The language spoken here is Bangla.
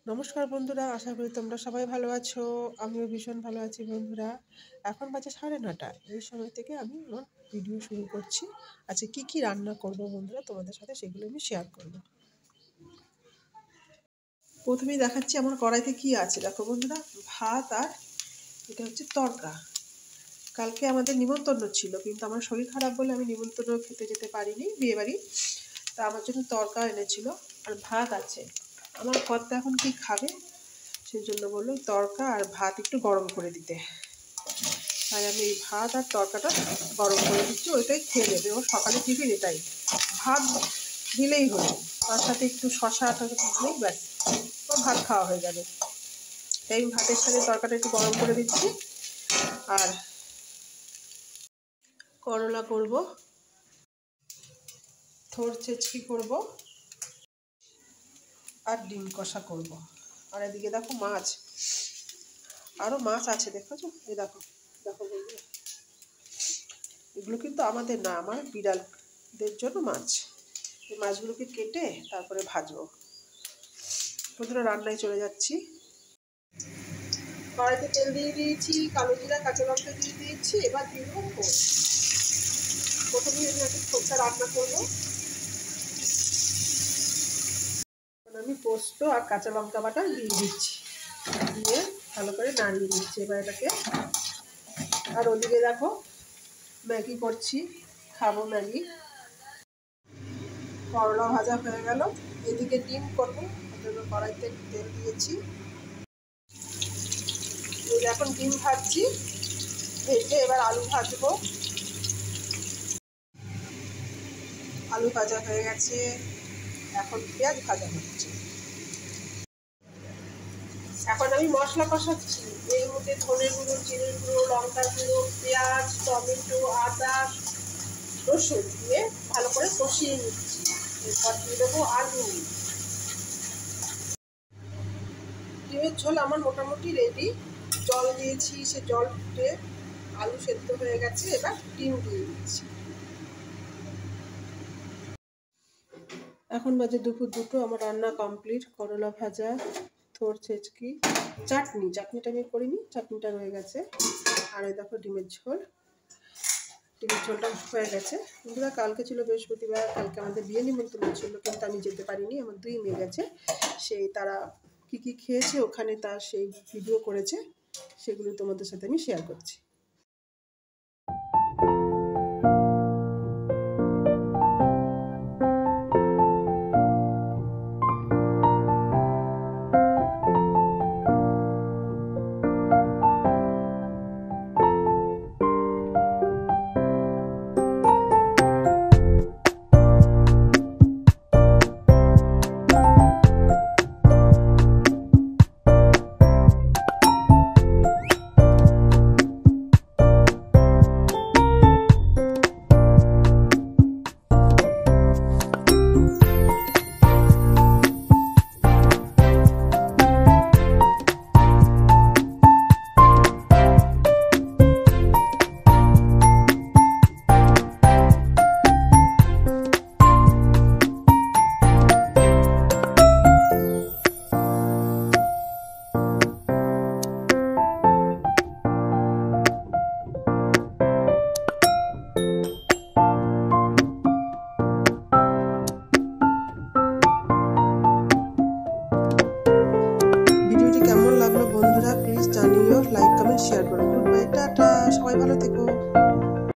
নমস্কার বন্ধুরা, আশা করি তোমরা সবাই ভালো আছো। আমিও ভীষণ ভালো আছি বন্ধুরা। এখন বাজে 9:30। এই সময় থেকে আমি আমার ভিডিও শুরু করছি। আজকে কি কি রান্না করব বন্ধুরা, তোমাদের সাথে সেগুলো আমি শেয়ার করব। প্রথমেই দেখাচ্ছি আমার কড়াইতে কি আছে। দেখো বন্ধুরা, ভাত আর এটা হচ্ছে তড়কা। কালকে আমাদের নিমন্ত্রণ ছিল, কিন্তু আমার শরীর খারাপ বলে আমি নিমন্ত্রণ খেতে যেতে পারিনি বিয়েবাড়ি। তা আমার জন্য তড়কা এনেছিল আর ভাত আছে। আমার কর্তা এখন কি খাবে, সেই জন্য বললো তড়কা আর ভাত একটু গরম করে দিতে। তাই আমি এই ভাত আর তড়কাটা গরম করে দিচ্ছি, ওইটাই খেয়ে নেবে। ও সকালে টিফিন এটাই, ভাত দিলেই হলো, তার সাথে একটু শশা দিলেই ব্যাস ওর ভাত খাওয়া হয়ে যাবে। তাই আমি ভাতের সাথে তড়কাটা একটু গরম করে দিচ্ছি। আর করলা করব, থোড় চেচকি করব, আর ডিম কষা করব। আর এদিকে দেখো মাছ, আরও মাছ আছে, দেখেছো? এই দেখো দেখো বন্ধুরা, এগুলো কিন্তু আমাদের না, আমার বিড়ালদের জন্য মাছ। এই মাছগুলোকে কেটে তারপরে ভাজবো। বন্ধুরা, রান্নায় চলে যাচ্ছি। কড়াইতে তেল দিয়ে দিয়েছি, কালো জিরা কাঁচা লঙ্কা দিয়ে দিয়েছি। এবার দিয়ে দেবো ফোড়ন। প্রথমে আমি একটা ফোড়নটা রান্না করবো। আমি পোস্ত আর কাঁচা লঙ্কা বাটা দিয়ে দিচ্ছি, দিয়ে ভালো করে নাড়িয়ে দিচ্ছি এবার এটাকে। আর ওদিকে দেখো ম্যাগি করছি, খাবো ম্যাগি। করলা ভাজা হয়ে গেল, এদিকে ডিম করবো, ওই জন্য কড়াইতে তেল দিয়েছি। এখন ডিম ভাজছি, ভেজে এবার আলু ভাজবো। আলু ভাজা হয়ে গেছে, এখন পেঁয়াজ ভাজা হচ্ছে। এখন আমি মশলা কষাচ্ছি। এর মধ্যে ধনে গুঁড়ো, জিরে গুঁড়ো, লঙ্কার গুঁড়ো, পেঁয়াজ, টমেটো, আদা, রসুন দিয়ে ভালো করে কষিয়ে নিচ্ছি। এরপর দিয়ে দেবো আলু। ডিমের ঝোল আমার মোটামুটি রেডি। জল দিয়েছি, সে জল ফুটে আলু সেদ্ধ হয়ে গেছে। এবার ডিম দিয়ে দিচ্ছি। এখন বাজে দুপুর 2টো, আমার রান্না কমপ্লিট। করলা ভাজা, থোড় ছেচকি, চাটনিটা আমি করিনি, চাটনিটা রয়ে গেছে। আর এই দেখো ডিমের ঝোলটা হয়ে গেছে। বন্ধুরা, কালকে ছিল বৃহস্পতিবার, কালকে আমাদের বিয়ে নিমন্ত্রণ ছিল, কিন্তু আমি যেতে পারিনি। আমার 2 মেয়ে গেছে, তারা কী কী খেয়েছে ওখানে তার সেই ভিডিও করেছে, সেগুলো তোমাদের সাথে আমি শেয়ার করছি। ভিডিওটি কেমন লাগলো বন্ধুরা, প্লিজ জানিও, লাইক কমেন্ট শেয়ার করো। গুড বাই, টাটা, সবাই ভালো থেকো।